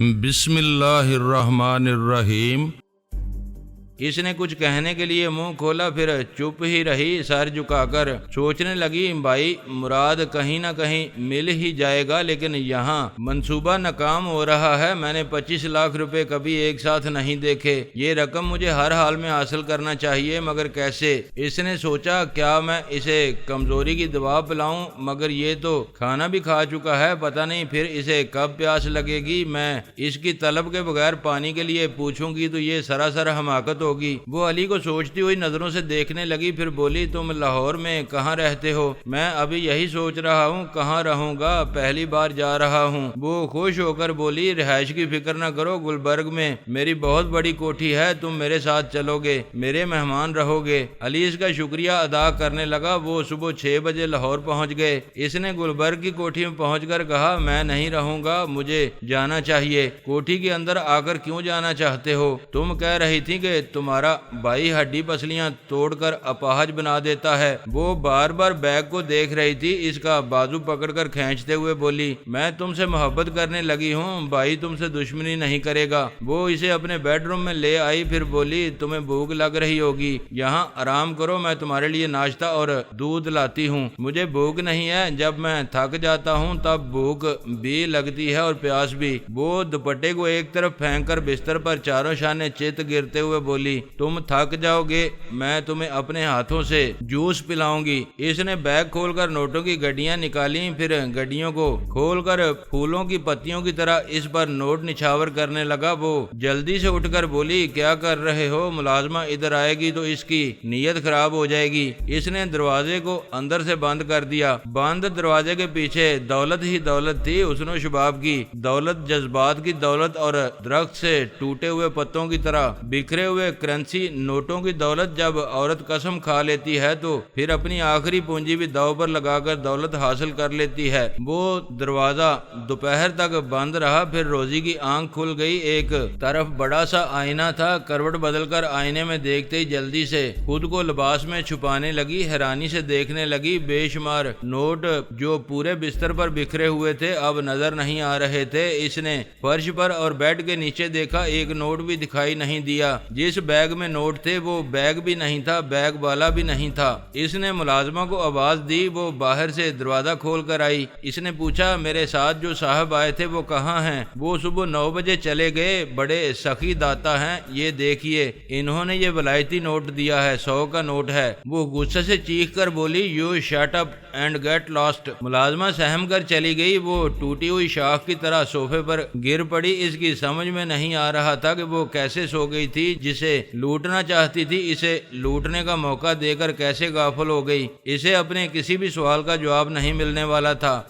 بسم اللہ الرحمن الرحیم۔ اس نے کچھ کہنے کے لیے منہ کھولا، پھر چپ ہی رہی، سر جھکا کر سوچنے لگی بھائی مراد کہیں نہ کہیں مل ہی جائے گا، لیکن یہاں منصوبہ ناکام ہو رہا ہے۔ میں نے 25 لاکھ روپے کبھی ایک ساتھ نہیں دیکھے، یہ رقم مجھے ہر حال میں حاصل کرنا چاہیے، مگر کیسے؟ اس نے سوچا کیا میں اسے کمزوری کی دوا پلاؤں، مگر یہ تو کھانا بھی کھا چکا ہے، پتہ نہیں پھر اسے کب پیاس لگے گی۔ میں اس کی طلب کے بغیر پانی کے لیے پوچھوں گی تو یہ سراسر حماقت ہوگی۔ وہ علی کو سوچتی ہوئی نظروں سے دیکھنے لگی، پھر بولی تم لاہور میں کہاں رہتے ہو؟ میں ابھی یہی سوچ رہا ہوں کہاں رہوں گا، پہلی بار جا رہا ہوں۔ وہ خوش ہو کر بولی رہائش کی فکر نہ کرو، گلبرگ میں میری بہت بڑی کوٹھی ہے، تم میرے ساتھ چلو گے، میرے مہمان رہو گے۔ علی اس کا شکریہ ادا کرنے لگا۔ وہ صبح 6 بجے لاہور پہنچ گئے۔ اس نے گلبرگ کی کوٹھی میں پہنچ کر کہا میں نہیں رہوں گا، مجھے جانا چاہیے۔ کوٹھی کے اندر آ کر کیوں جانا چاہتے ہو؟ تم کہہ رہی تھی کہ تمہارا بھائی ہڈی پسلیاں توڑ کر اپاہج بنا دیتا ہے۔ وہ بار بار بیگ کو دیکھ رہی تھی، اس کا بازو پکڑ کر کھینچتے ہوئے بولی میں تم سے محبت کرنے لگی ہوں، بھائی تم سے دشمنی نہیں کرے گا۔ وہ اسے اپنے بیڈ روم میں لے آئی، پھر بولی تمہیں بھوک لگ رہی ہوگی، یہاں آرام کرو، میں تمہارے لیے ناشتہ اور دودھ لاتی ہوں۔ مجھے بھوک نہیں ہے، جب میں تھک جاتا ہوں تب بھوک بھی لگتی ہے اور پیاس بھی۔ وہ دوپٹے کو ایک طرف پھینک کر بستر پر چاروں شانے چت گرتے ہوئے بولی تم تھک جاؤ گے، میں تمہیں اپنے ہاتھوں سے جوس پلاؤں گی۔ اس نے بیگ کھول کر نوٹوں کی گڈیاں نکالی، پھر گڈیوں کو کھول کر پھولوں کی پتیوں کی طرح اس پر نوٹ نچھاور کرنے لگا۔ وہ جلدی سے اٹھ کر بولی کیا کر رہے ہو؟ ملازمہ ادھر آئے گی تو اس کی نیت خراب ہو جائے گی۔ اس نے دروازے کو اندر سے بند کر دیا۔ بند دروازے کے پیچھے دولت ہی دولت تھی، حسن و شباب کی دولت، جذبات کی دولت اور درخت سے ٹوٹے ہوئے پتوں کی طرح بکھرے ہوئے کرنسی نوٹوں کی دولت۔ جب عورت قسم کھا لیتی ہے تو پھر اپنی آخری پونجی بھی داؤ پر لگا کر دولت حاصل کر لیتی ہے۔ وہ دروازہ دوپہر تک بند رہا، پھر روزی کی آنکھ کھل گئی۔ ایک طرف بڑا سا آئینہ تھا، کروٹ بدل کر آئینے میں دیکھتے ہی جلدی سے خود کو لباس میں چھپانے لگی، حیرانی سے دیکھنے لگی۔ بے شمار نوٹ جو پورے بستر پر بکھرے ہوئے تھے اب نظر نہیں آ رہے تھے۔ اس نے فرش پر اور بیڈ کے نیچے دیکھا، ایک نوٹ بھی دکھائی نہیں دیا۔ جس بیگ میں نوٹ تھے وہ بیگ بھی نہیں تھا، بیگ والا بھی نہیں تھا۔ اس نے ملازمہ کو آواز دی، وہ باہر سے دروازہ کھول کر آئی۔ اس نے پوچھا میرے ساتھ جو صاحب آئے تھے وہ کہاں ہیں؟ وہ صبح 9 بجے چلے گئے، بڑے سخی داتا ہیں، یہ دیکھیے انہوں نے یہ ولایتی نوٹ دیا ہے، 100 کا نوٹ ہے۔ وہ غصے سے چیخ کر بولی you shut up and get lost. ملازمہ سہم کر چلی گئی۔ وہ ٹوٹی ہوئی شاخ کی طرح صوفے پر گر پڑی۔ اس کی سمجھ میں نہیں آ رہا تھا کہ وہ کیسے سو گئی تھی، جسے لوٹنا چاہتی تھی اسے لوٹنے کا موقع دے کر کیسے غافل ہو گئی۔ اسے اپنے کسی بھی سوال کا جواب نہیں ملنے والا تھا۔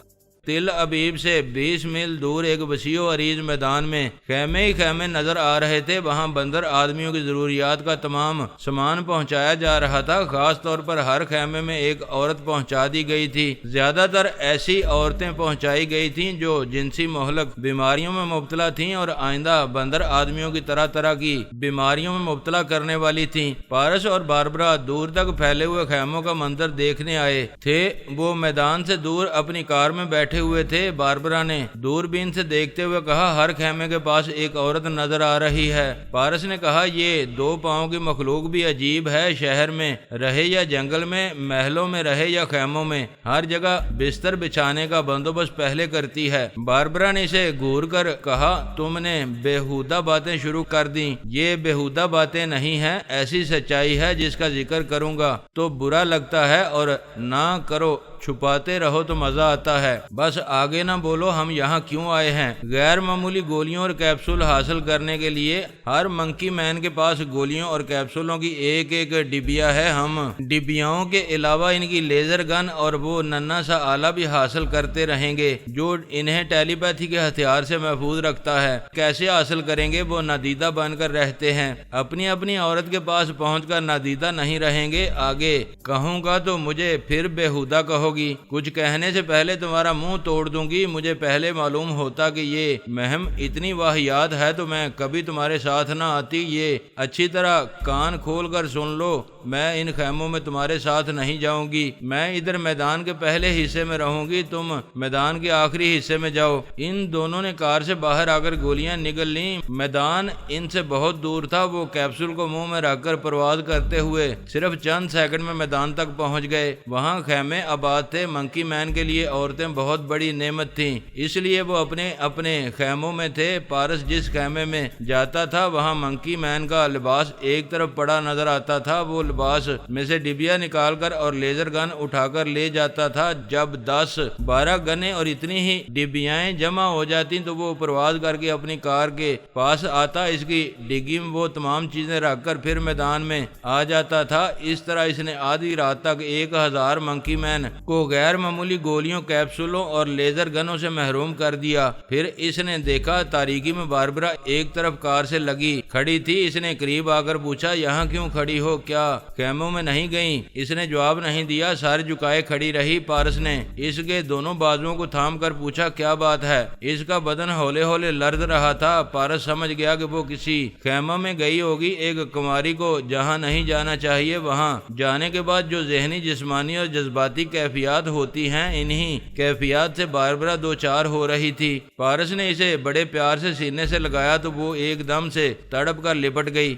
تل ابیب سے 20 میل دور ایک وسیع و عریض میدان میں خیمے ہی خیمے نظر آ رہے تھے۔ وہاں بندر آدمیوں کی ضروریات کا تمام سامان پہنچایا جا رہا تھا۔ خاص طور پر ہر خیمے میں ایک عورت پہنچا دی گئی تھی۔ زیادہ تر ایسی عورتیں پہنچائی گئی تھیں جو جنسی مہلک بیماریوں میں مبتلا تھیں اور آئندہ بندر آدمیوں کی طرح طرح کی بیماریوں میں مبتلا کرنے والی تھیں۔ پارس اور باربرا دور تک پھیلے ہوئے خیموں کا منظر دیکھنے آئے تھے۔ وہ میدان سے دور اپنی کار میں بیٹھے ہوئے تھے۔ باربرا نے دوربین سے دیکھتے ہوئے کہا ہر خیمے کے پاس ایک عورت نظر آ رہی ہے۔ پارس نے کہا یہ 2 پاؤں کی مخلوق بھی عجیب ہے، شہر میں رہے یا جنگل میں، محلوں میں رہے یا خیموں میں، ہر جگہ بستر بچھانے کا بندوبست پہلے کرتی ہے۔ باربرا نے اسے گھور کر کہا تم نے بےہودہ باتیں شروع کر دیں۔ یہ بےہودہ باتیں نہیں ہیں، ایسی سچائی ہے جس کا ذکر کروں گا تو برا لگتا ہے اور نہ کرو چھپاتے رہو تو مزہ آتا ہے۔ بس آگے نہ بولو، ہم یہاں کیوں آئے ہیں؟ غیر معمولی گولیوں اور کیپسول حاصل کرنے کے لیے ہر منکی مین کے پاس گولیوں اور کیپسولوں کی ایک ایک ڈبیا ہے۔ ہم ڈبیاؤں کے علاوہ ان کی لیزر گن اور وہ ننھا سا آلہ بھی حاصل کرتے رہیں گے جو انہیں ٹیلی پیتھی کے ہتھیار سے محفوظ رکھتا ہے۔ کیسے حاصل کریں گے؟ وہ نادیدہ بن کر رہتے ہیں، اپنی اپنی عورت کے پاس پہنچ کر نادیدہ نہیں رہیں گے۔ آگے کہوں گا تو مجھے پھر بےہودہ کہو ہوگی، کچھ کہنے سے پہلے تمہارا منہ توڑ دوں گی۔ مجھے پہلے معلوم ہوتا کہ یہ مہم اتنی واہیات ہے تو میں کبھی تمہارے ساتھ نہ آتی۔ یہ اچھی طرح کان کھول کر سن لو، میں ان خیموں میں تمہارے ساتھ نہیں جاؤں گی۔ میں ادھر میدان کے پہلے حصے میں رہوں گی، تم میدان کے آخری حصے میں جاؤ۔ ان دونوں نے کار سے باہر آ کر گولیاں نگل لیں۔ میدان ان سے بہت دور تھا۔ وہ کیپسول کو منہ میں رکھ کر پرواز کرتے ہوئے صرف چند سیکنڈ میں میدان تک پہنچ گئے۔ وہاں خیمے آباد تھے۔ منکی مین کے لیے عورتیں بہت بڑی نعمت تھیں، اس لیے وہ اپنے اپنے خیموں میں تھے۔ پارس جس خیمے میں جاتا تھا وہاں منکی مین کا لباس ایک طرف پڑا نظر آتا تھا۔ وہ لباس میں سے ڈبیا نکال کر اور لیزر گن اٹھا کر لے جاتا تھا۔ جب 10-12 گنیں اور اتنی ہی ڈبیائیں جمع ہو جاتی تو وہ پرواز کر کے اپنی کار کے پاس آتا، اس کی ڈگی میں وہ تمام چیزیں رکھ کر پھر میدان میں آ جاتا تھا۔ اس طرح اس نے آدھی رات تک 1000 منکی مین کو غیر معمولی گولیوں، کیپسولوں اور لیزر گنوں سے محروم کر دیا۔ پھر اس نے دیکھا تاریکی میں باربرا ایک طرف کار سے لگی کھڑی تھی۔ اس نے قریب آ کر پوچھا، یہاں کیوں کھڑی ہو؟ کیا خیموں میں نہیں گئی؟ اس نے جواب نہیں دیا، سر جھکائے کھڑی رہی۔ پارس نے اس کے دونوں بازوؤں کو تھام کر پوچھا، کیا بات ہے؟ اس کا بدن ہولے ہولے لرز رہا تھا۔ پارس سمجھ گیا کہ وہ کسی خیمہ میں گئی ہوگی۔ ایک کماری کو جہاں نہیں جانا چاہیے وہاں جانے کے بعد جو ذہنی، جسمانی اور جذباتی کیفیات ہوتی ہیں، انہی کیفیات سے باربرا دو چار ہو رہی تھی۔ پارس نے اسے بڑے پیار سے سینے سے لگایا تو وہ ایک دم سے تڑپ کر لپٹ گئی۔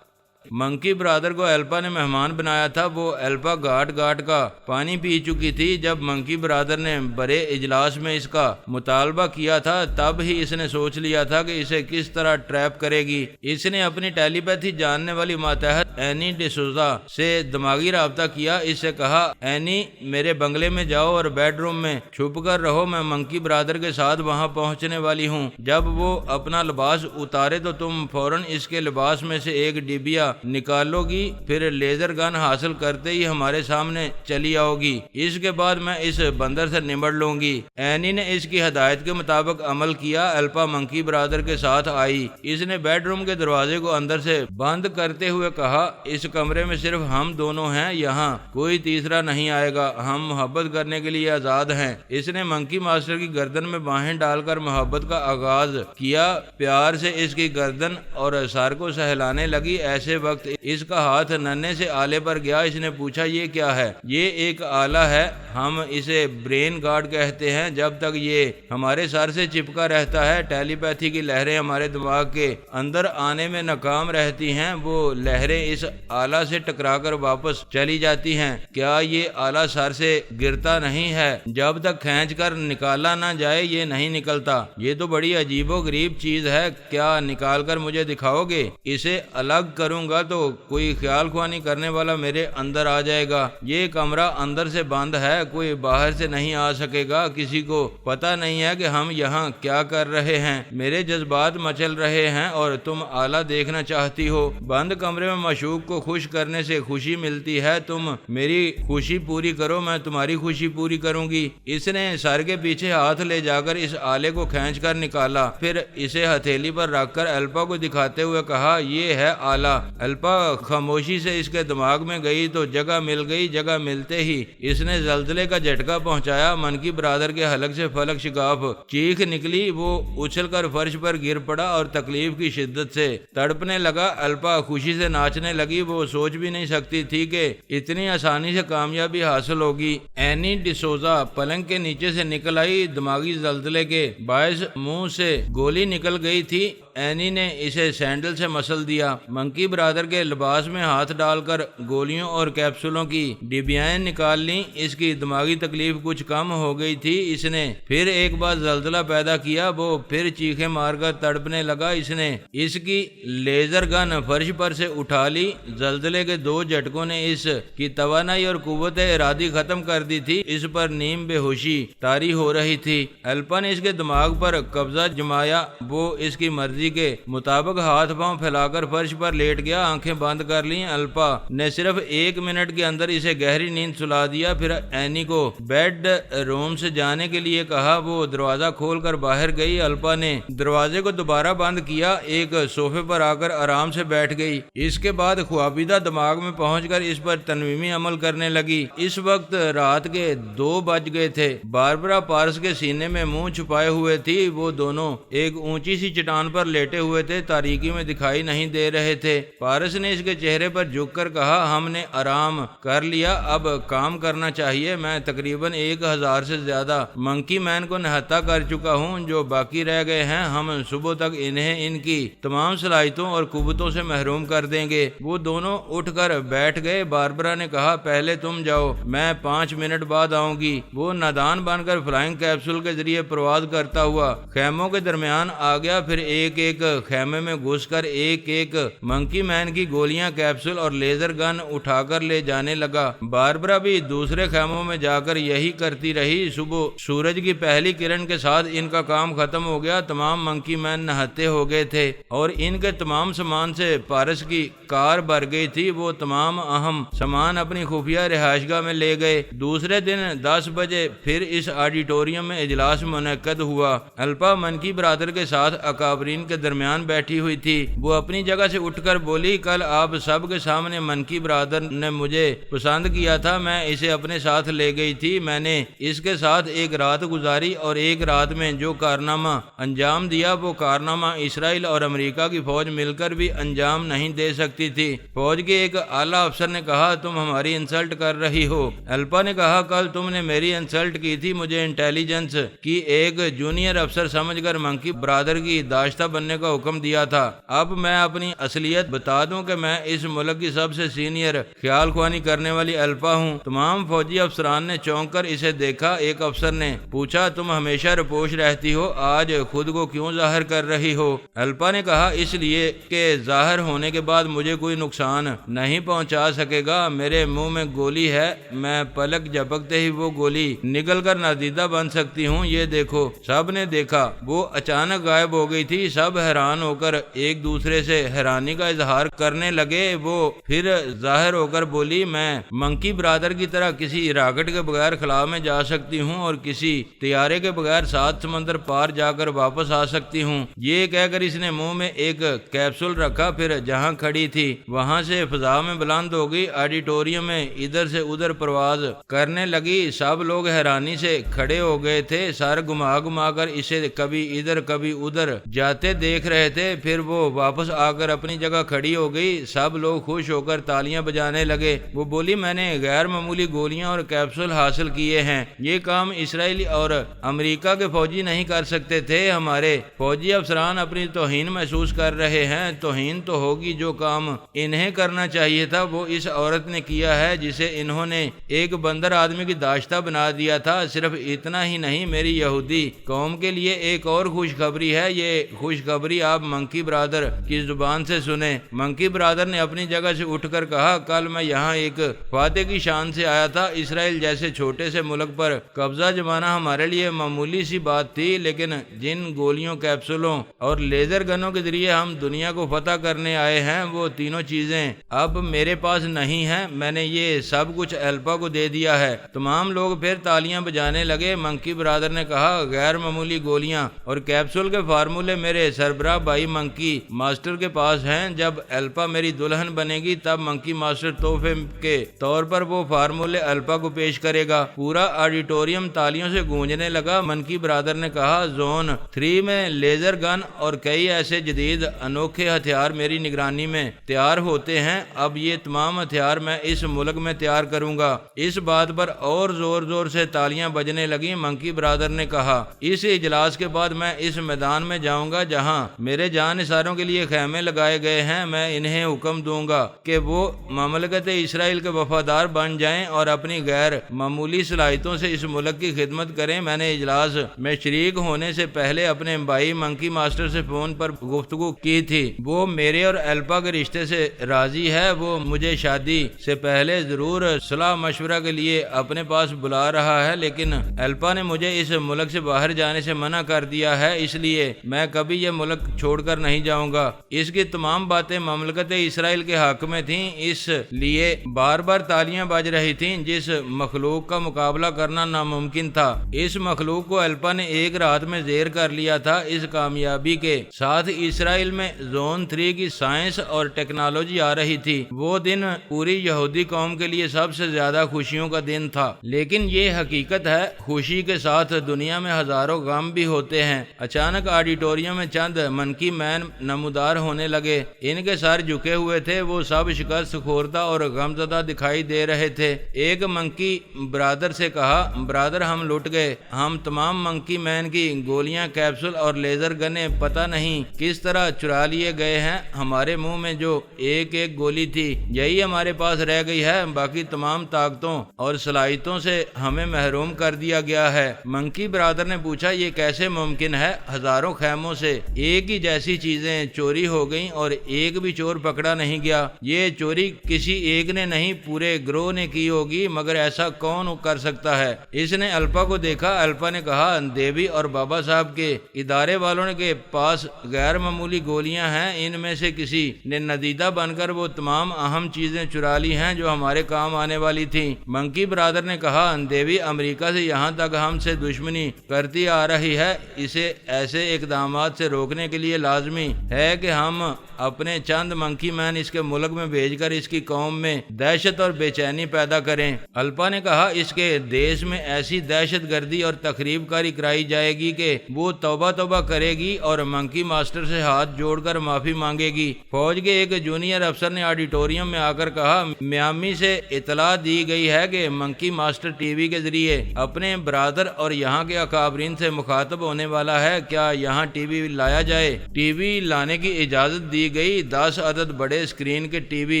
منکی برادر کو ایلپا نے مہمان بنایا تھا۔ وہ ایلپا گھاٹ گھاٹ کا پانی پی چکی تھی۔ جب منکی برادر نے بڑے اجلاس میں اس کا مطالبہ کیا تھا تب ہی اس نے سوچ لیا تھا کہ اسے کس طرح ٹریپ کرے گی۔ اس نے اپنی ٹیلی پیتھی جاننے والی ماتحت اینی ڈسوزا سے دماغی رابطہ کیا۔ اس سے کہا، اینی میرے بنگلے میں جاؤ اور بیڈ روم میں چھپ کر رہو، میں منکی برادر کے ساتھ وہاں پہنچنے والی ہوں۔ جب وہ اپنا لباس اتارے تو تم فوراً اس کے لباس میں سے ایک ڈبیا نکالو گی، پھر لیزر گن حاصل کرتے ہی ہمارے سامنے چلی آؤ گی۔ اس کے بعد میں اس بندر سے نمٹ لوں گی۔ اینی نے اس کی ہدایت کے مطابق عمل کیا۔ ایلپا منکی برادر کے ساتھ آئی۔ اس نے بیڈ روم کے دروازے کو اندر سے بند کرتے ہوئے کہا، اس کمرے میں صرف ہم دونوں ہیں، یہاں کوئی تیسرا نہیں آئے گا، ہم محبت کرنے کے لیے آزاد ہیں۔ اس نے منکی ماسٹر کی گردن میں باہیں ڈال کر محبت کا آغاز کیا۔ پیار سے اس کی گردن اور سر کو سہلانے لگی۔ ایسے وقت اس کا ہاتھ ننھے سے آلے پر گیا۔ اس نے پوچھا، یہ کیا ہے؟ یہ ایک آلہ ہے، ہم اسے برین گارڈ کہتے ہیں۔ جب تک یہ ہمارے سر سے چپکا رہتا ہے ٹیلی پیتھی کی لہریں ہمارے دماغ کے اندر آنے میں ناکام رہتی ہیں۔ وہ لہریں اس آلہ سے ٹکرا کر واپس چلی جاتی ہیں۔ کیا یہ آلہ سر سے گرتا نہیں ہے؟ جب تک کھینچ کر نکالا نہ جائے یہ نہیں نکلتا۔ یہ تو بڑی عجیب و غریب چیز ہے، کیا نکال کر مجھے دکھاؤ گے؟ اسے الگ کروں گا تو کوئی خیال خوانی کرنے والا میرے اندر آ جائے گا۔ یہ کمرہ اندر سے بند ہے، کوئی باہر سے نہیں آ سکے گا۔ کسی کو پتہ نہیں ہے کہ ہم یہاں کیا کر رہے ہیں۔ میرے جذبات مچل رہے ہیں اور تم آلہ دیکھنا چاہتی ہو۔ بند کمرے میں معشوق کو خوش کرنے سے خوشی ملتی ہے۔ تم میری خوشی پوری کرو، میں تمہاری خوشی پوری کروں گی۔ اس نے سر کے پیچھے ہاتھ لے جا کر اس آلے کو کھینچ کر نکالا، پھر اسے ہتھیلی پر رکھ کر ایلپا کو دکھاتے ہوئے کہا، یہ ہے آلہ۔ ایلپا خاموشی سے اس کے دماغ میں گئی تو جگہ مل گئی۔ جگہ ملتے ہی اس نے زلزلے کا جھٹکا پہنچایا۔ منکی برادر کے حلق سے فلک شگاف چیخ نکلی۔ وہ اچھل کر فرش پر گر پڑا اور تکلیف کی شدت سے تڑپنے لگا۔ ایلپا خوشی سے ناچنے لگی۔ وہ سوچ بھی نہیں سکتی تھی کہ اتنی آسانی سے کامیابی حاصل ہوگی۔ اینی ڈسوزا پلنگ کے نیچے سے نکل آئی۔ دماغی زلزلے کے باعث منہ سے گولی نکل گئی تھی۔ اینی نے اسے سینڈل سے مسل دیا۔ منکی برادر کے لباس میں ہاتھ ڈال کر گولیوں اور کیپسولوں کی ڈبیائیں نکال لیں۔ اس کی دماغی تکلیف کچھ کم ہو گئی تھی۔ اس نے پھر ایک بار زلزلہ پیدا کیا۔ وہ پھر چیخیں مار کر تڑپنے لگا۔ اس نے اس کی لیزر گن فرش پر سے اٹھا لی۔ زلزلے کے 2 جھٹکوں نے اس کی توانائی اور قوت ارادی ختم کر دی تھی۔ اس پر نیم بے ہوشی طاری ہو رہی تھی۔ ایلپا نے اس کے دماغ پر قبضہ جمایا۔ وہ اس کی مرضی مرضی کے مطابق ہاتھ پاؤں پھیلا کر فرش پر لیٹ گیا، آنکھیں بند کر لیں۔ الپا نے صرف 1 منٹ کے اندر اسے گہری نیند سلا دیا۔ پھر اینی کو بیڈ روم سے جانے کے لیے کہا۔ وہ دروازہ کھول کر باہر گئی۔ الپا نے دروازے کو دوبارہ بند کیا، ایک صوفے پر آ کر آرام سے بیٹھ گئی۔ اس کے بعد خوابیدہ دماغ میں پہنچ کر اس پر تنویمی عمل کرنے لگی۔ اس وقت رات کے 2 بج گئے تھے۔ باربرا پارس کے سینے میں منہ چھپائے ہوئے تھی۔ وہ دونوں ایک اونچی سی چٹان پر لیٹے ہوئے تھے، تاریکی میں دکھائی نہیں دے رہے تھے۔ پارس نے اس کے چہرے پر جھک کر کہا، ہم نے آرام کر لیا، اب کام کرنا چاہیے۔ میں تقریباً 1000 سے زیادہ منکی مین کو نہتا کر چکا ہوں۔ جو باقی رہ گئے ہیں ہم صبح تک انہیں ان کی تمام صلاحیتوں اور قوتوں سے محروم کر دیں گے۔ وہ دونوں اٹھ کر بیٹھ گئے۔ باربرا نے کہا، پہلے تم جاؤ، میں 5 منٹ بعد آؤں گی۔ وہ نادان بن کر فلائنگ کیپسول کے ذریعے پرواز کرتا ہوا خیموں کے درمیان آ گیا، پھر ایک ایک خیمے میں گھس کر ایک ایک منکی مین کی گولیاں، کیپسول اور لیزر گن اٹھا کر لے جانے لگا۔ باربرا بھی دوسرے خیموں میں جا کر یہی کرتی رہی۔ صبح سورج کی پہلی کرن کے ساتھ ان کا کام ختم ہو گیا۔ تمام منکی مین نہتے ہو گئے تھے اور ان کے تمام سامان سے پارس کی کار بھر گئی تھی۔ وہ تمام اہم سامان اپنی خفیہ رہائش گاہ میں لے گئے۔ دوسرے دن 10 بجے پھر اس آڈیٹوریم میں اجلاس منعقد ہوا۔ الپا منکی برادر کے ساتھ اکابرین کے درمیان بیٹھی ہوئی تھی۔ وہ اپنی جگہ سے اٹھ کر بولی، کل آپ سب کے سامنے منکی برادر نے مجھے پسند کیا تھا، میں اسے اپنے ساتھ لے گئی تھی۔ میں نے اس کے ساتھ ایک رات گزاری اور ایک رات میں جو کارنامہ انجام دیا وہ کارنامہ اسرائیل اور امریکہ کی فوج مل کر بھی انجام نہیں دے سکتی تھی۔ فوج کے ایک اعلیٰ افسر نے کہا، تم ہماری انسلٹ کر رہی ہو۔ الپا نے کہا، کل تم نے میری انسلٹ کی تھی، مجھے انٹیلیجنس کی ایک جونیئر افسر سمجھ کر منکی برادر کی داشتہ بننے کا حکم دیا تھا۔ اب میں اپنی اصلیت بتا دوں کہ میں اس ملک کی سب سے سینئر خیال خوانی کرنے والی الپا ہوں۔ تمام فوجی افسران نے چونک کر اسے دیکھا۔ ایک افسر نے پوچھا، تم ہمیشہ رپوش رہتی ہو، آج خود کو کیوں ظاہر کر رہی ہو؟ الپا نے کہا، اس لیے کہ ظاہر ہونے کے بعد مجھے کوئی نقصان نہیں پہنچا سکے گا۔ میرے منہ میں گولی ہے، میں پلک جھپکتے ہی وہ گولی نگل کر نادیدہ بن سکتی ہوں۔ یہ دیکھو۔ سب نے دیکھا، وہ اچانک غائب ہو گئی تھی۔ سب حیران ہو کر ایک دوسرے سے حیرانی کا اظہار کرنے لگے۔ وہ پھر ظاہر ہو کر بولی، میں منکی برادر کی طرح کسی راکٹ کے بغیر خلا میں جا سکتی ہوں اور کسی طیارے کے بغیر 7 سمندر پار جا کر واپس آ سکتی ہوں۔ یہ کہہ کر اس نے منہ میں ایک کیپسول رکھا، پھر جہاں کھڑی تھی وہاں سے فضا میں بلند ہو گئی۔ آڈیٹوریم میں ادھر سے ادھر پرواز کرنے لگی۔ سب لوگ حیرانی سے کھڑے ہو گئے تھے، سر گھما گھما کر اسے کبھی ادھر کبھی ادھر جاتے دیکھ رہے تھے۔ پھر وہ واپس آ کر اپنی جگہ کھڑی ہو گئی۔ سب لوگ خوش ہو کر تالیاں بجانے لگے۔ وہ بولی، میں نے غیر معمولی گولیاں اور کیپسول حاصل کیے ہیں۔ یہ کام اسرائیل اور امریکہ کے فوجی نہیں کر سکتے تھے۔ ہمارے فوجی افسران اپنی توہین محسوس کر رہے ہیں۔ توہین تو ہوگی، جو کام انہیں کرنا چاہیے تھا وہ اس عورت نے کیا ہے جسے انہوں نے ایک بندر آدمی کی داشتہ بنا دیا تھا۔ صرف اتنا ہی نہیں، میری یہودی قوم کے لیے ایک اور خوشخبری ہے۔ یہ خوشخبری آپ منکی برادر کی زبان سے سنیں۔ منکی برادر نے اپنی جگہ سے اٹھ کر کہا، کل میں یہاں ایک فاتح کی شان سے آیا تھا۔ اسرائیل جیسے چھوٹے سے ملک پر قبضہ جمانا ہمارے لیے معمولی سی بات تھی، لیکن جن گولیوں، کیپسولوں اور لیزر گنوں کے ذریعے ہم دنیا کو فتح کرنے آئے ہیں وہ تینوں چیزیں اب میرے پاس نہیں ہیں۔ میں نے یہ سب کچھ الپا کو دے دیا ہے۔ تمام لوگ پھر تالیاں بجانے لگے۔ منکی برادر نے کہا، غیر معمولی گولیاں اور کیپسول کے فارمولے میرے سربراہ بھائی منکی ماسٹر کے پاس ہیں۔ جب الپا میری دلہن بنے گی تب منکی ماسٹر تحفے کے طور پر وہ فارمولے الپا کو پیش کرے گا۔ پورا آڈیٹوریم تالیوں سے گونجنے لگا۔ منکی برادر نے کہا، زون 3 میں لیزر گن اور کئی ایسے جدید انوکھے ہتھیار میری نگرانی میں تیار ہوتے ہیں۔ اب یہ تمام ہتھیار میں اس ملک میں تیار کروں گا۔ اس بات پر اور زور زور سے تالیاں بجنے لگیں۔ منکی برادر نے کہا، اس اجلاس کے بعد میں اس میدان میں جاؤں گا جہاں میرے جان نثاروں کے لیے خیمے لگائے گئے ہیں۔ میں انہیں حکم دوں گا کہ وہ مملکت اسرائیل کے وفادار بن جائیں اور اپنی غیر معمولی صلاحیتوں سے اس ملک کی خدمت کریں۔ میں نے اجلاس میں شریک ہونے سے پہلے اپنے بھائی منکی ماسٹر سے فون پر گفتگو کی تھی۔ وہ میرے اور الپا کے رشتے سے راضی ہے۔ وہ مجھے شادی سے پہلے ضرور صلاح مشورہ کے لیے اپنے پاس بلا رہا ہے، لیکن الپا نے مجھے اس ملک سے باہر جانے سے منع کر دیا ہے، اس لیے میں کبھی یہ ملک چھوڑ کر نہیں جاؤں گا۔ اس کی تمام باتیں مملکت اسرائیل کے حق میں تھیں، اس لیے بار بار تالیاں بج رہی تھیں۔ جس مخلوق کا مقابلہ کرنا ناممکن تھا، اس مخلوق کو الپا نے ایک رات میں زیر کر لیا تھا۔ اس کامیابی کے ساتھ اسرائیل میں زون 3 کی سائنس اور ٹیکنالوجی آ رہی تھی۔ وہ دن پوری یہودی قوم کے لیے سب سے زیادہ خوشیوں کا دن تھا، لیکن یہ حقیقت ہے خوشی کے ساتھ دنیا میں ہزاروں غم بھی ہوتے ہیں۔ اچانک آڈیٹوریم میں چند منکی مین نمودار ہونے لگے۔ ان کے سر جھکے ہوئے تھے، وہ سب شکست خوردہ اور غمزدہ دکھائی دے رہے تھے۔ ایک منکی برادر سے کہا، برادر ہم لٹ گئے، ہم تمام منکی مین کی گولیاں، کیپسول اور لیزر گنیں پتہ نہیں کس طرح چرا لیے گئے ہیں۔ ہمارے منہ میں جو ایک گولی تھی یہی ہمارے پاس رہ گئی ہے، باقی تمام طاقتوں اور صلاحیتوں سے ہمیں محروم کر دیا گیا ہے۔ منکی برادر نے پوچھا، یہ کیسے ممکن ہے؟ ہزاروں خیموں سے ایک ہی جیسی چیزیں چوری ہو گئیں اور ایک بھی چور پکڑا نہیں گیا۔ یہ چوری کسی ایک نے نہیں، پورے گروہ نے کی ہوگی، مگر ایسا کون کر سکتا ہے؟ اس نے الپا کو دیکھا۔ الپا نے کہا، دیوی اور بابا صاحب کے ادارے والوں کے پاس غیر معمولی گولیاں ہیں، ان میں سے کسی نے ندیدہ بن کر وہ تمام اہم چیزیں چرا لی ہیں جو ہمارے کام آنے والی تھیں۔ منکی برادر نے کہا، دیوی امریکہ سے یہاں تک ہم سے دشمنی کرتی آ رہی ہے، اسے ایسے اقدامات سے روکنے کے لیے لازمی ہے کہ ہم اپنے چند منکی مین اس کے ملک میں بھیج کر اس کی قوم میں دہشت اور بے چینی پیدا کریں۔ الپا نے کہا، اس کے دیش میں ایسی دہشت گردی اور تخریب کاری کرائی جائے گی کہ وہ توبہ توبہ کرے گی اور منکی ماسٹر سے ہاتھ جوڑ کر معافی مانگے گی۔ فوج کے ایک جونیئر افسر نے آڈیٹوریم میں آ کر کہا، میامی سے اطلاع دی گئی ہے کہ منکی ماسٹر ٹی وی کے ذریعے اپنے برادر اور یہاں کے اکابرین سے مخاطب ہونے والا ہے، کیا یہاں ٹی وی لایا جائے؟ ٹی وی لانے کی اجازت دی گئی۔ 10 عدد بڑے اسکرین کے ٹی وی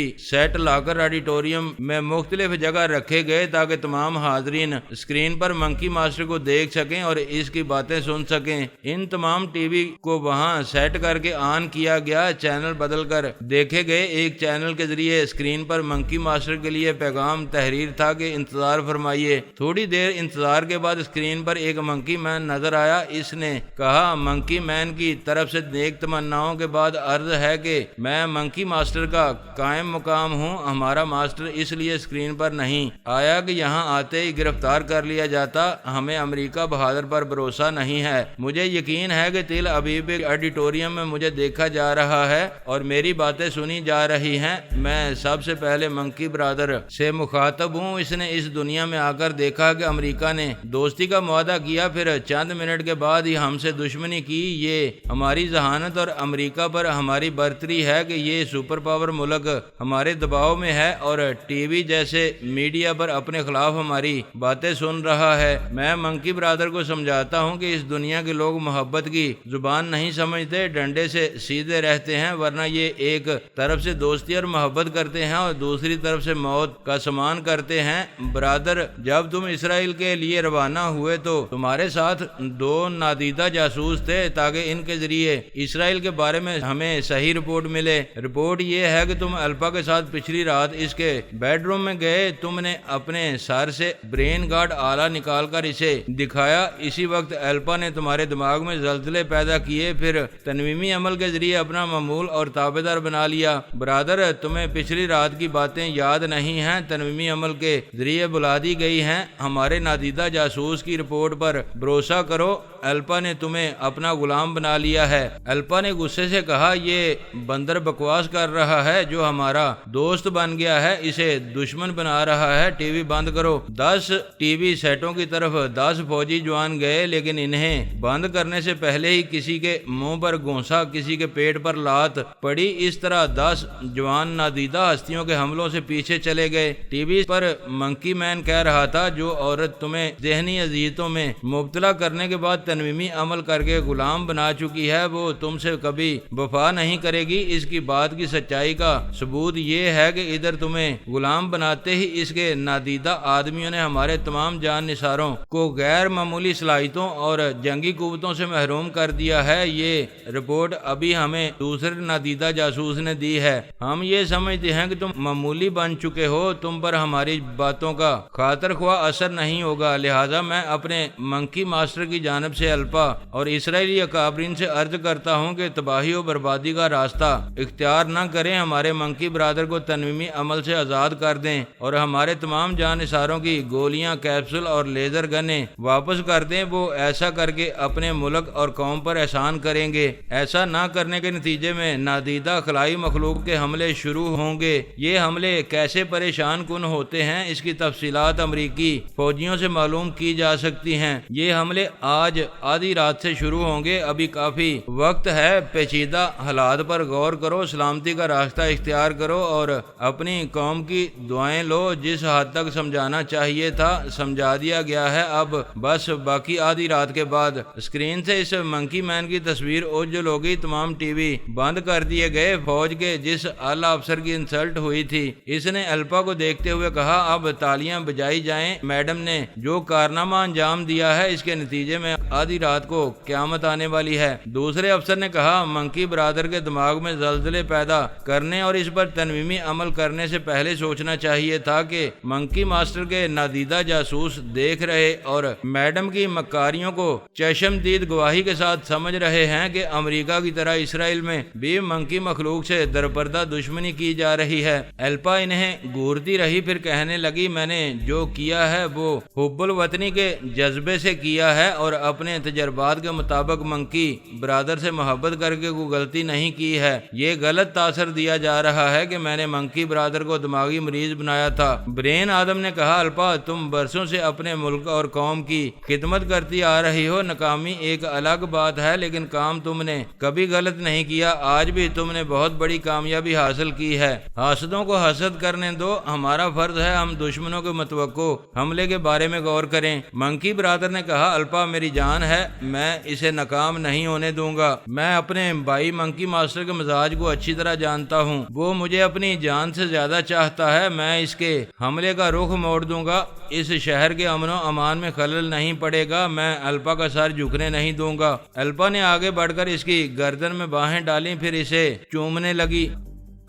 سیٹ لا کر آڈیٹوریم میں مختلف جگہ رکھے گئے تاکہ تمام حاضرین اسکرین پر منکی ماسٹر کو دیکھ سکیں اور اس کی باتیں سن سکیں۔ ان تمام ٹی وی کو وہاں سیٹ کر کے آن کیا گیا، چینل بدل کر دیکھے گئے۔ ایک چینل کے ذریعے اسکرین پر منکی ماسٹر کے لیے پیغام تحریر تھا کہ انتظار فرمائیے۔ تھوڑی دیر انتظار کے بعد اسکرین پر ایک منکی مین نظر آیا۔ اس نے کہا، منکی مین کی طرف سے نیک تمناؤں کے بعد عرض ہے کہ میں منکی ماسٹر کا قائم مقام ہوں۔ ہمارا ماسٹر اس لیے اسکرین پر نہیں آیا کہ یہاں آتے ہی گرفتار کر لیا جاتا۔ ہمیں امریکہ بہادر پر بھروسہ نہیں ہے۔ مجھے یقین ہے کہ تل ابیب آڈیٹوریم میں مجھے دیکھا جا رہا ہے اور میری باتیں سنی جا رہی ہیں۔ میں سب سے پہلے منکی برادر سے مخاطب ہوں۔ اس نے اس دنیا میں آ کر دیکھا کہ امریکہ نے دوستی کا معاہدہ کیا، پھر چند منٹ کے بعد ہی ہم سے دشمنی کی۔ یہ ہماری ذہانت اور امریکہ پر ہماری برتری ہے کہ یہ سپر پاور ملک ہمارے دباؤ میں ہے اور ٹی وی جیسے میڈیا پر اپنے خلاف ہماری باتیں سن رہا ہے۔ میں منکی برادر کو سمجھاتا ہوں کہ اس دنیا کے لوگ محبت کی زبان نہیں سمجھتے، ڈنڈے سے سیدھے رہتے ہیں، ورنہ یہ ایک طرف سے دوستی اور محبت کرتے ہیں اور دوسری طرف سے موت کا سامان کرتے ہیں۔ برادر، جب تم اسرائیل کے لیے روانہ ہوئے تو تمہارے ساتھ 2 نادیدہ جاسوس تھے تاکہ ان کے ذریعے اسرائیل کے بارے میں ہمیں صحیح رپورٹ ملے۔ رپورٹ یہ ہے کہ تم الپا کے ساتھ پچھلی رات اس کے بیڈ روم میں گئے، تم نے اپنے سر سے برین گارڈ آلہ نکال کر اسے دکھایا۔ اسی وقت الپا نے تمہارے دماغ میں زلزلے پیدا کیے، پھر تنویمی عمل کے ذریعے اپنا معمول اور تابعدار بنا لیا۔ برادر، تمہیں پچھلی رات کی باتیں یاد نہیں ہیں، تنویمی عمل کے ذریعے بلا دی گئی ہیں۔ ہمارے نادیدہ جاسوس کی رپورٹ پر بھروسہ کرو، الپا نے تمہیں اپنا غلام بنا لیا ہے۔ الپا نے غصے سے کہا، یہ بندر بکواس کر رہا ہے، جو ہمارا دوست بن گیا ہے اسے دشمن بنا رہا ہے۔ ٹی وی بند کرو۔ 10 ٹی وی سیٹوں کی طرف 10 فوجی جوان گئے، لیکن انہیں بند کرنے سے پہلے ہی کسی کے منہ پر گونسا، کسی کے پیٹ پر لات پڑی۔ اس طرح 10 جوان نادیدہ ہستیوں کے حملوں سے پیچھے چلے گئے۔ ٹی وی پر منکی مین کہہ رہا تھا، جو عورت تمہیں ذہنی اذیتوں میں مبتلا کرنے کے بعد تنویمی عمل کر کے غلام بنا چکی ہے، وہ تم سے کبھی وفا نہیں کرے گی۔ اس کی بات کی سچائی کا ثبوت یہ ہے کہ ادھر تمہیں غلام بناتے ہی اس کے نادیدہ آدمیوں نے ہمارے تمام جان نثاروں کو غیر معمولی صلاحیتوں اور جنگی قوتوں سے محروم کر دیا ہے۔ یہ رپورٹ ابھی ہمیں دوسرے نادیدہ جاسوس نے دی ہے۔ ہم یہ سمجھتے ہیں کہ تم معمولی بن چکے ہو، تم پر ہماری باتوں کا خاطر خواہ اثر نہیں ہوگا، لہذا میں اپنے منکی ماسٹر کی جانب سے الپا اور اسرائیلی اکابرین سے عرض کرتا ہوں کہ تباہی و بربادی کا راستہ اختیار نہ کریں، ہمارے منکی برادر کو تنویمی عمل سے آزاد کر دیں اور ہمارے تمام جان نثاروں کی گولیاں، کیپسول اور لیزر گنیں واپس کر دیں۔ وہ ایسا کر کے اپنے ملک اور قوم پر احسان کریں گے۔ ایسا نہ کرنے کے نتیجے میں نادیدہ خلائی مخلوق کے حملے شروع ہوں گے۔ یہ حملے کیسے پریشان کن ہوتے ہیں، اس کی تفصیلات امریکی فوجیوں سے معلوم کی جا سکتی ہیں۔ یہ حملے آج آدھی رات سے شروع ہوں گے، ابھی کافی وقت ہے۔ پیچیدہ حالات پر غور کرو، سلامتی کا راستہ اختیار کرو اور اپنی قوم کی دعائیں لو۔ جس حد تک سمجھانا چاہیے تھا سمجھا دیا گیا ہے، اب بس باقی آدھی رات کے بعد اسکرین سے اس منکی مین کی تصویر اوجھل ہو گئی۔ تمام ٹی وی بند کر دیے گئے۔ فوج کے جس اعلیٰ افسر کی انسلٹ ہوئی تھی، اس نے الپا کو دیکھتے ہوئے کہا، اب تالیاں بجائی جائیں، میڈم نے جو کارنامہ انجام دیا ہے اس کے نتیجے میں آدھی رات کو قیامت آنے والی ہے۔ دوسرے افسر نے کہا، منکی برادر کے دماغ میں زلزلے پیدا کرنے اور اس پر تنویمی عمل کرنے سے پہلے سوچنا چاہیے تھا کہ منکی ماسٹر کے نادیدہ جاسوس دیکھ رہے اور میڈم کی مکاریوں کو چشمدید گواہی کے ساتھ سمجھ رہے ہیں کہ امریکہ کی طرح اسرائیل میں بھی منکی مخلوق سے درپردہ دشمنی کی جا رہی ہے۔ الپا انہیں گورتی رہی، پھر کہنے لگی، میں نے جو کیا ہے وہ حب الوطنی کے جذبے سے کیا ہے اور اپنے تجربات کے مطابق منکی برادر سے محبت کر کے کوئی غلطی نہیں کی ہے۔ یہ غلط تاثر دیا جا رہا ہے کہ میں نے منکی برادر کو دماغی مریض بنایا تھا۔ برین آدم نے کہا، الپا تم برسوں سے اپنے ملک اور قوم کی خدمت کرتی آ رہی ہو، ناکامی ایک الگ بات ہے لیکن کام تم نے کبھی غلط نہیں کیا۔ آج بھی تم نے بہت بڑی کامیابی حاصل کی ہے۔ حاسدوں کو حسد کرنے دو، ہمارا فرض ہے ہم دشمنوں کے متوقع حملے کے بارے میں غور کریں۔ منکی برادر نے کہا، الپا میری جان ہے، میں اسے ناکام نہیں ہونے دوں گا۔ میں اپنے بھائی منکی ماسٹر کے مزاج کو اچھی طرح جانتا ہوں، وہ مجھے اپنی جان سے زیادہ چاہتا ہے۔ میں اس کے حملے کا رخ موڑ دوں گا، اس شہر کے امن و امان میں خلل نہیں پڑے گا، میں الپا کا سر جھکنے نہیں دوں گا۔ الپا نے آگے بڑھ کر اس کی گردن میں باہیں ڈالیں، پھر اسے چومنے لگی۔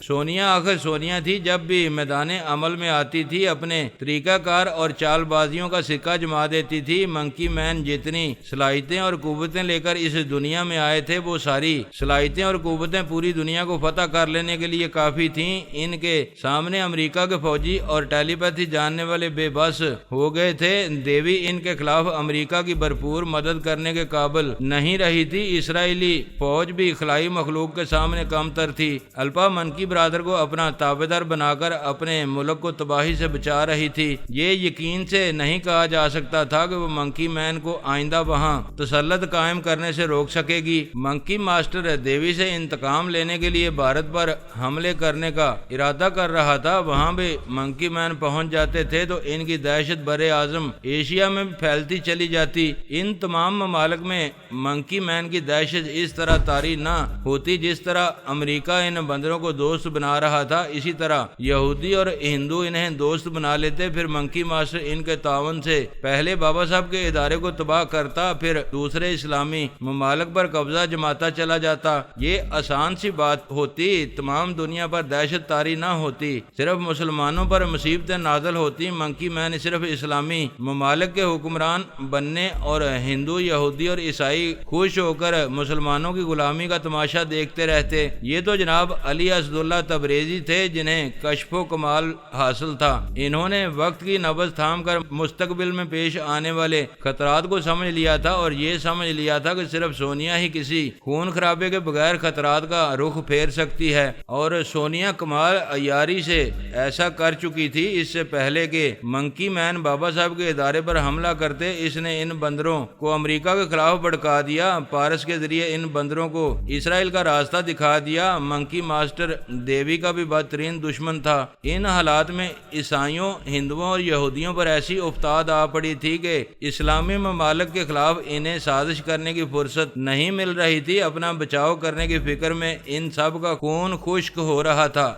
سونیا آخر سونیا تھی، جب بھی میدان عمل میں آتی تھی اپنے طریقہ کار اور چال بازیوں کا سکہ جما دیتی تھی۔ منکی مین جتنی صلاحیتیں اور قوتیں لے کر اس دنیا میں آئے تھے، وہ ساری صلاحیتیں اور قوتیں پوری دنیا کو فتح کر لینے کے لیے کافی تھیں۔ ان کے سامنے امریکہ کے فوجی اور ٹیلی پیتھی جاننے والے بے بس ہو گئے تھے۔ دیوی ان کے خلاف امریکہ کی بھرپور مدد کرنے کے قابل نہیں رہی تھی۔ اسرائیلی فوج بھی خلائی مخلوق کے سامنے کم تر تھی۔ الپا منکی برادر کو اپنا تابعدار بنا کر اپنے ملک کو تباہی سے بچا رہی تھی۔ یہ یقین سے نہیں کہا جا سکتا تھا کہ وہ منکی مین کو آئندہ وہاں تسلط قائم کرنے سے روک سکے گی۔ منکی ماسٹر دیوی سے انتقام لینے کے لیے بھارت پر حملے کرنے کا ارادہ کر رہا تھا۔ وہاں بھی منکی مین پہنچ جاتے تھے تو ان کی دہشت بر اعظم ایشیا میں پھیلتی چلی جاتی۔ ان تمام ممالک میں منکی مین کی دہشت اس طرح طاری نہ ہوتی جس طرح امریکہ ان بندروں کو دوست بنا رہا تھا، اسی طرح یہودی اور ہندو انہیں دوست بنا لیتے۔ پھر منکی ماسٹر ان کے تعاون سے پہلے بابا صاحب کے ادارے کو تباہ کرتا، پھر دوسرے اسلامی ممالک پر قبضہ جماتا چلا جاتا۔ یہ آسان سی بات ہوتی، تمام دنیا پر دہشت طاری نہ ہوتی، صرف مسلمانوں پر مصیبتیں نازل ہوتی۔ منکی مین صرف اسلامی ممالک کے حکمران بننے اور ہندو، یہودی اور عیسائی خوش ہو کر مسلمانوں کی غلامی کا تماشا دیکھتے رہتے۔ یہ تو جناب علی اسد اللہ تبریزی تھے جنہیں کشف و کمال حاصل تھا۔ انہوں نے وقت کی نبض تھام کر مستقبل میں پیش آنے والے خطرات کو سمجھ لیا تھا اور یہ سمجھ لیا تھا کہ صرف سونیا ہی کسی خون خرابے کے بغیر خطرات کا رخ پھیر سکتی ہے، اور سونیا کمال عیاری سے ایسا کر چکی تھی۔ اس سے پہلے کہ منکی مین بابا صاحب کے ادارے پر حملہ کرتے، اس نے ان بندروں کو امریکہ کے خلاف بھڑکا دیا، پارس کے ذریعے ان بندروں کو اسرائیل کا راستہ دکھا دیا۔ منکی ماسٹر دیوی کا بھی بدترین دشمن تھا۔ ان حالات میں عیسائیوں، ہندوؤں اور یہودیوں پر ایسی افتاد آ پڑی تھی کہ اسلامی ممالک کے خلاف انہیں سازش کرنے کی فرصت نہیں مل رہی تھی۔ اپنا بچاؤ کرنے کی فکر میں ان سب کا خون خشک ہو رہا تھا۔